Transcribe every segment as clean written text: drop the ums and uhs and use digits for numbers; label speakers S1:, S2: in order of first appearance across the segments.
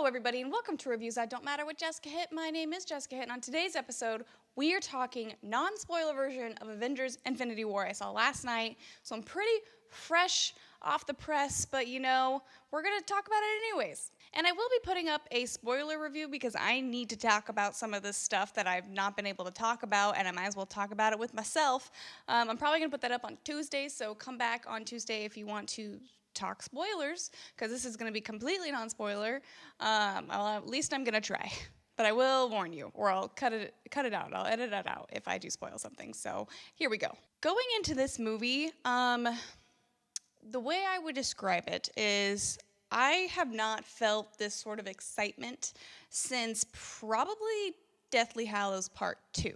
S1: Hello, everybody, and welcome to Reviews That Don't Matter with Jessica Hitt. My name is Jessica Hitt, and on today's episode, we are talking non-spoiler version of Avengers Infinity War I saw last night, so I'm pretty fresh off the press, but we're going to talk about it anyways. And I will be putting up a spoiler review because I need to talk about some of this stuff that I've not been able to talk about, and I might as well talk about it with myself. I'm probably going to put that up on Tuesday, so come back on Tuesday if you want to talk spoilers, because this is going to be completely non-spoiler. At least I'm going to try. But I will warn you, or I'll cut it out. I'll edit it out if I do spoil something. So here we go. Going into this movie, the way I would describe it is I have not felt this sort of excitement since probably Deathly Hallows Part 2.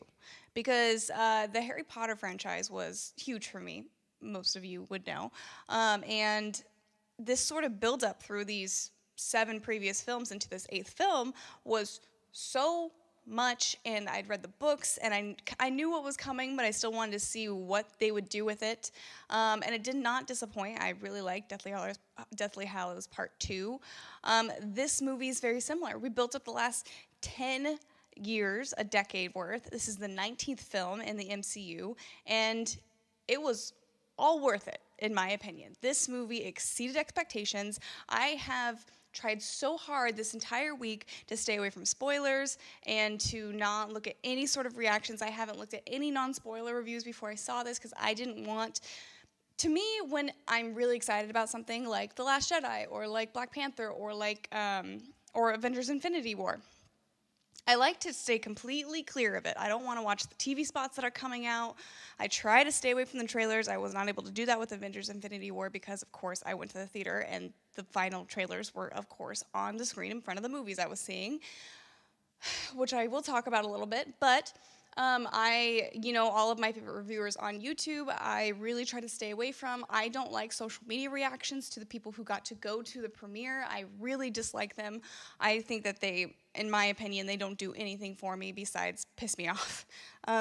S1: Because the Harry Potter franchise was huge for me. Most of you would know. And this sort of build-up through these 7 previous films into this 8th film was so much, and I'd read the books, and I knew what was coming, but I still wanted to see what they would do with it. And it did not disappoint. I really liked Deathly Hallows Part 2. This movie is very similar. We built up the last 10 years, a decade worth. This is the 19th film in the MCU, and it was all worth it, in my opinion. This movie exceeded expectations. I have tried so hard this entire week to stay away from spoilers and to not look at any sort of reactions. I haven't looked at any non-spoiler reviews before I saw this because I didn't want... To me, when I'm really excited about something like The Last Jedi or like Black Panther or like or Avengers Infinity War, I like to stay completely clear of it. I don't want to watch the TV spots that are coming out. I try to stay away from the trailers. I was not able to do that with Avengers Infinity War because, of course, I went to the theater and the final trailers were, of course, on the screen in front of the movies I was seeing, which I will talk about a little bit. But all of my favorite reviewers on YouTube, I really try to stay away from. I don't like social media reactions to the people who got to go to the premiere. I really dislike them. I think that they, in my opinion, they don't do anything for me besides piss me off.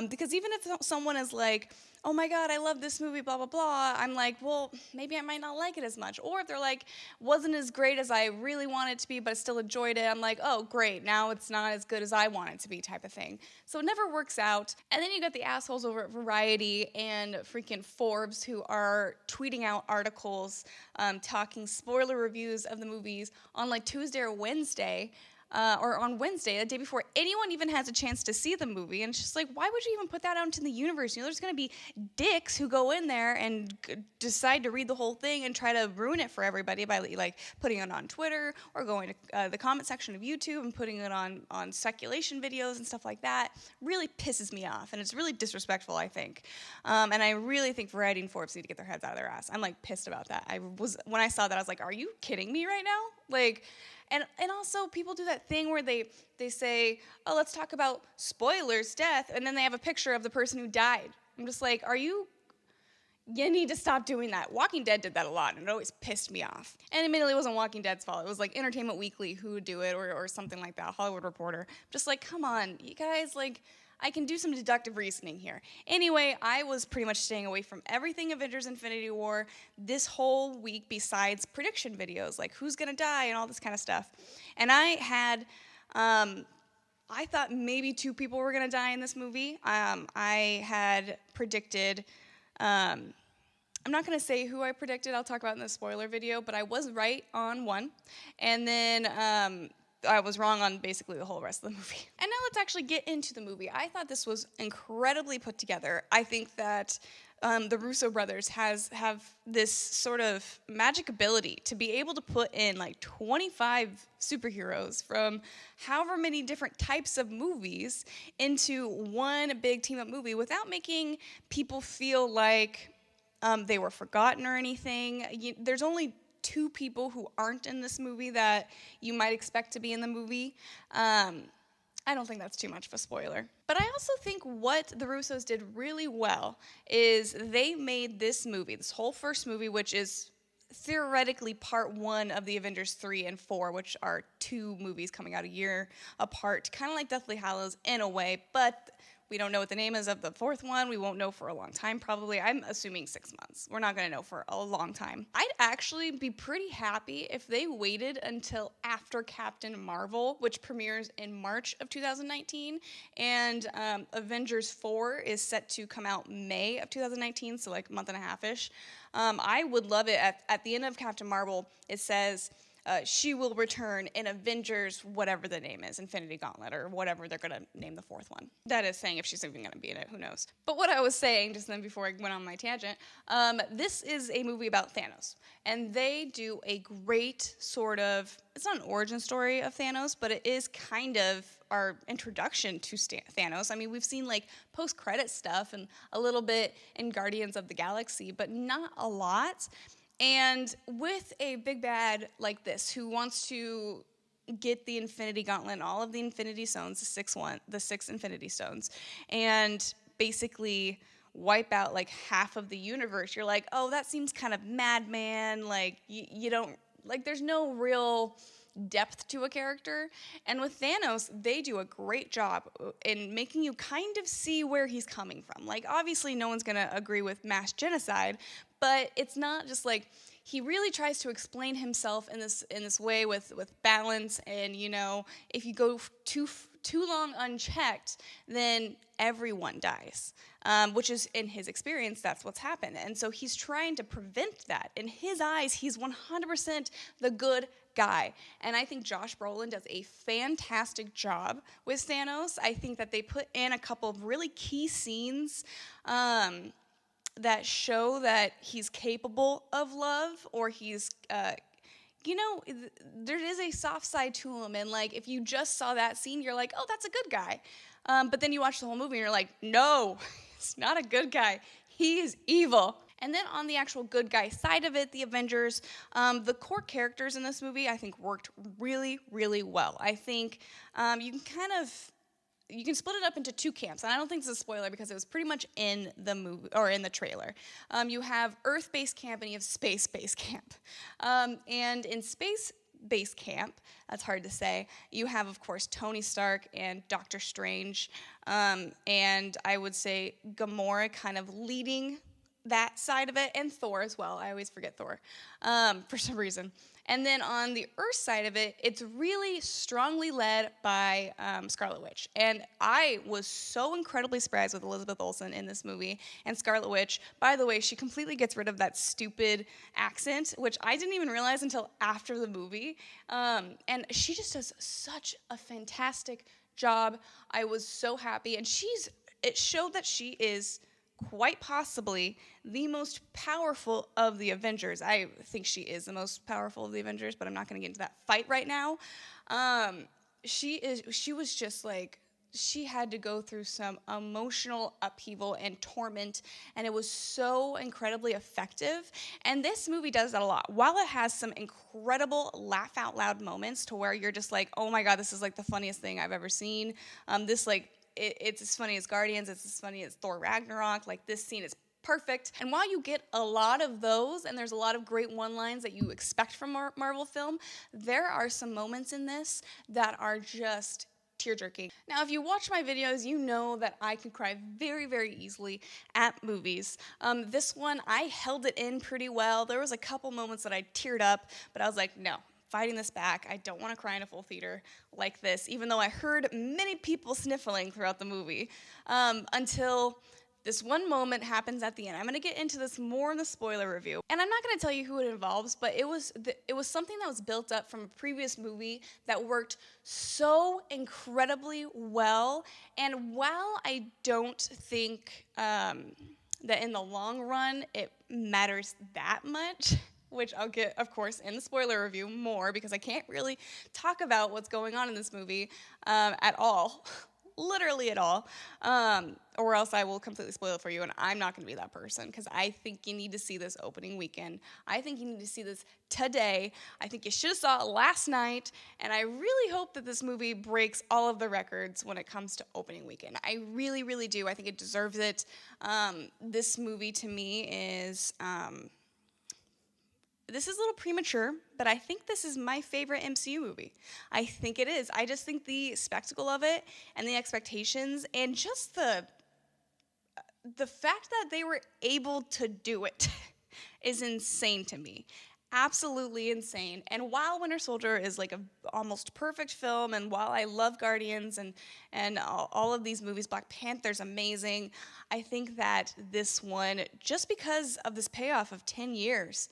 S1: Because even if someone is like, oh my God, I love this movie, blah, blah, blah, I'm like, well, maybe I might not like it as much. Or if they're like, wasn't as great as I really wanted it to be, but I still enjoyed it, I'm like, oh, great, now it's not as good as I want it to be type of thing. So it never works out. And then you got the assholes over at Variety and freaking Forbes who are tweeting out articles, talking spoiler reviews of the movies on like Tuesday or Wednesday, or on Wednesday, the day before anyone even has a chance to see the movie. And it's just like, why would you even put that out into the universe? There's going to be dicks who go in there and decide to read the whole thing and try to ruin it for everybody by like putting it on Twitter or going to the comment section of YouTube and putting it on speculation videos and stuff like that. Really pisses me off, and it's really disrespectful, I think. And I really think Variety and Forbes need to get their heads out of their ass. I'm like pissed about that. When I saw that, I was like, are you kidding me right now? Like. And also, people do that thing where they say, oh, let's talk about spoilers, death, and then they have a picture of the person who died. I'm just like, you need to stop doing that. Walking Dead did that a lot, and it always pissed me off. And admittedly, it wasn't Walking Dead's fault. It was like Entertainment Weekly who would do it, or something like that, Hollywood Reporter. Just like, come on, you guys, like... I can do some deductive reasoning here. Anyway, I was pretty much staying away from everything Avengers Infinity War this whole week besides prediction videos, like who's going to die and all this kind of stuff. And I thought maybe 2 people were going to die in this movie. I had predicted, I'm not going to say who I predicted, I'll talk about in the spoiler video, but I was right on 1. And then... I was wrong on basically the whole rest of the movie. And now let's actually get into the movie. I thought this was incredibly put together. I think that the Russo brothers have this sort of magic ability to be able to put in like 25 superheroes from however many different types of movies into one big team-up movie without making people feel like they were forgotten or anything. There's only 2 people who aren't in this movie that you might expect to be in the movie. I don't think that's too much of a spoiler. But I also think what the Russos did really well is they made this movie, this whole first movie, which is theoretically part 1 of the Avengers 3 and 4, which are 2 movies coming out a year apart, kind of like Deathly Hallows in a way, but We don't know what the name is of the fourth one. We won't know for a long time, probably. I'm assuming 6 months. We're not going to know for a long time. I'd actually be pretty happy if they waited until after Captain Marvel, which premieres in March of 2019, and Avengers 4 is set to come out May of 2019, so like a month and a half-ish. I would love it. At the end of Captain Marvel, it says, she will return in Avengers, whatever the name is, Infinity Gauntlet, or whatever they're going to name the fourth one. That is saying if she's even going to be in it, who knows. But what I was saying just then before I went on my tangent, this is a movie about Thanos. And they do a great sort of, it's not an origin story of Thanos, but it is kind of our introduction to Thanos. I mean, we've seen like post-credit stuff and a little bit in Guardians of the Galaxy, but not a lot. And with a big bad like this, who wants to get the Infinity Gauntlet and all of the Infinity Stones, the six Infinity Stones, and basically wipe out like half of the universe, you're like, oh, that seems kind of madman. Like you don't like. There's no real depth to a character. And with Thanos, they do a great job in making you kind of see where he's coming from. Like, obviously, no one's gonna agree with mass genocide, but it's not just like, he really tries to explain himself in this way with balance, and you know, if you go too long unchecked, then everyone dies, which is, in his experience, that's what's happened. And so he's trying to prevent that. In his eyes, he's 100% the good guy. And I think Josh Brolin does a fantastic job with Thanos. I think that they put in a couple of really key scenes that show that he's capable of love, or he's, you know, there is a soft side to him. And like, if you just saw that scene, you're like, oh, that's a good guy. But then you watch the whole movie and you're like, no, he's not a good guy. He is evil. And then on the actual good guy side of it, the Avengers, the core characters in this movie, I think, worked really, really well. I think you can split it up into two camps, and I don't think this is a spoiler because it was pretty much in the movie or in the trailer. You have Earth-based camp and you have space-based camp. And in space-based camp, that's hard to say, you have, of course, Tony Stark and Doctor Strange, and I would say Gamora kind of leading that side of it, and Thor as well. I always forget Thor for some reason. And then on the Earth side of it, it's really strongly led by Scarlet Witch. And I was so incredibly surprised with Elizabeth Olsen in this movie. And Scarlet Witch, by the way, she completely gets rid of that stupid accent, which I didn't even realize until after the movie. And she just does such a fantastic job. I was so happy. And it showed that she is quite possibly the most powerful of the Avengers. I think she is the most powerful of the Avengers, but I'm not going to get into that fight right now. She was just like, she had to go through some emotional upheaval and torment, and it was so incredibly effective. And this movie does that a lot. While it has some incredible laugh out loud moments to where you're just like, oh my God, this is like the funniest thing I've ever seen. It's as funny as Guardians, it's as funny as Thor Ragnarok. Like, this scene is perfect. And while you get a lot of those, and there's a lot of great one-lines that you expect from Marvel film, there are some moments in this that are just tear-jerking. Now, if you watch my videos, you know that I can cry very, very easily at movies. This one, I held it in pretty well. There was a couple moments that I teared up, but I was like, no. Fighting this back. I don't want to cry in a full theater like this, even though I heard many people sniffling throughout the movie, until this one moment happens at the end. I'm going to get into this more in the spoiler review, and I'm not going to tell you who it involves, but it was something that was built up from a previous movie that worked so incredibly well. And while I don't think that in the long run it matters that much, which I'll get, of course, in the spoiler review more, because I can't really talk about what's going on in this movie at all, literally at all, or else I will completely spoil it for you, and I'm not going to be that person, because I think you need to see this opening weekend. I think you need to see this today. I think you should have saw it last night, and I really hope that this movie breaks all of the records when it comes to opening weekend. I really, really do. I think it deserves it. This movie, to me, is this is a little premature, but I think this is my favorite MCU movie. I think it is. I just think the spectacle of it and the expectations and just the fact that they were able to do it is insane to me. Absolutely insane. And while Winter Soldier is like a almost perfect film, and while I love Guardians and all of these movies, Black Panther's amazing, I think that this one, just because of this payoff of 10 years,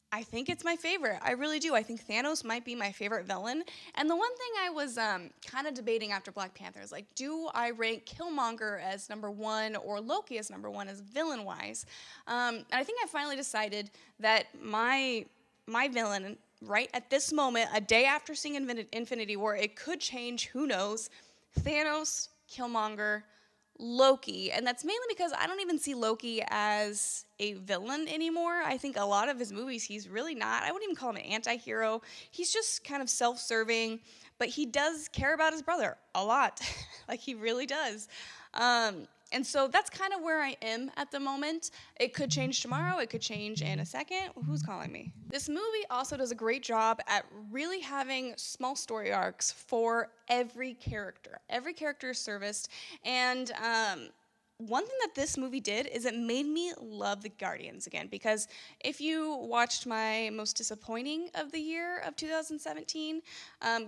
S1: I think it's my favorite. I really do. I think Thanos might be my favorite villain. And the one thing I was kind of debating after Black Panther is like, do I rank Killmonger as number one or Loki as number one as villain-wise? And I think I finally decided that my villain, right at this moment, a day after seeing Infinity War, it could change, who knows, Thanos, Killmonger, Loki, and that's mainly because I don't even see Loki as a villain anymore. I think a lot of his movies, he's really not. I wouldn't even call him an anti-hero. He's just kind of self-serving, but he does care about his brother a lot. Like, he really does. And so that's kind of where I am at the moment. It could change tomorrow. It could change in a second. Who's calling me? This movie also does a great job at really having small story arcs for every character. Every character is serviced. And one thing that this movie did is it made me love the Guardians again, because if you watched my most disappointing of the year of 2017,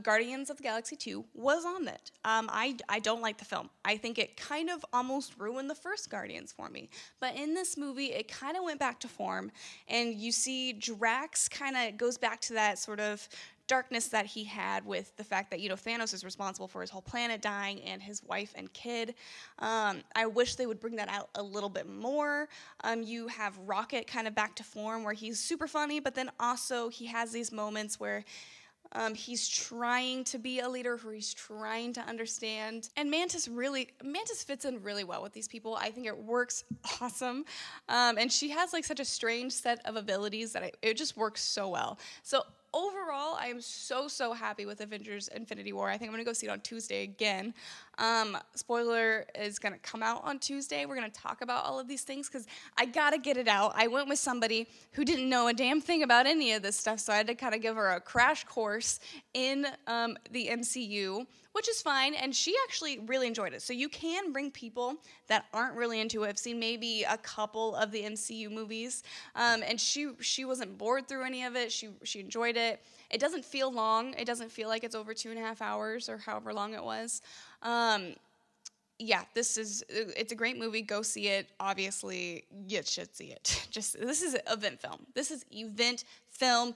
S1: Guardians of the Galaxy 2 was on it. I don't like the film. I think it kind of almost ruined the first Guardians for me. But in this movie, it kind of went back to form, and you see Drax kind of goes back to that sort of darkness that he had with the fact that, Thanos is responsible for his whole planet dying and his wife and kid. I wish they would bring that out a little bit more. You have Rocket kind of back to form where he's super funny, but then also he has these moments where he's trying to be a leader, where he's trying to understand. And Mantis fits in really well with these people. I think it works awesome. And she has like such a strange set of abilities that it just works so well. So overall, I am so happy with Avengers Infinity War. I think I'm going to go see it on Tuesday again. Spoiler is going to come out on Tuesday. We're going to talk about all of these things because I got to get it out. I went with somebody who didn't know a damn thing about any of this stuff, so I had to kind of give her a crash course in the MCU, which is fine, and she actually really enjoyed it. So you can bring people that aren't really into it, have seen maybe a couple of the MCU movies, and she wasn't bored through any of it. She enjoyed it. It doesn't feel long. It doesn't feel like it's over 2.5 hours or however long it was. Yeah, it's a great movie. Go see it. Obviously, you should see it. This is event film. This is event film.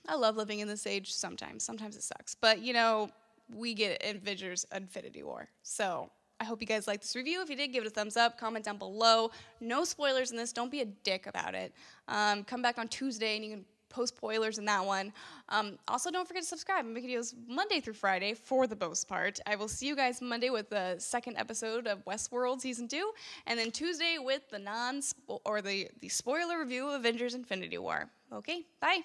S1: I love living in this age sometimes. Sometimes it sucks. But, we get Avengers Infinity War. So I hope you guys liked this review. If you did, give it a thumbs up. Comment down below. No spoilers in this. Don't be a dick about it. Come back on Tuesday and you can post spoilers in that one. Also, don't forget to subscribe. I make videos Monday through Friday for the most part. I will see you guys Monday with the second episode of Westworld Season 2, and then Tuesday with the spoiler review of Avengers Infinity War. Okay, bye.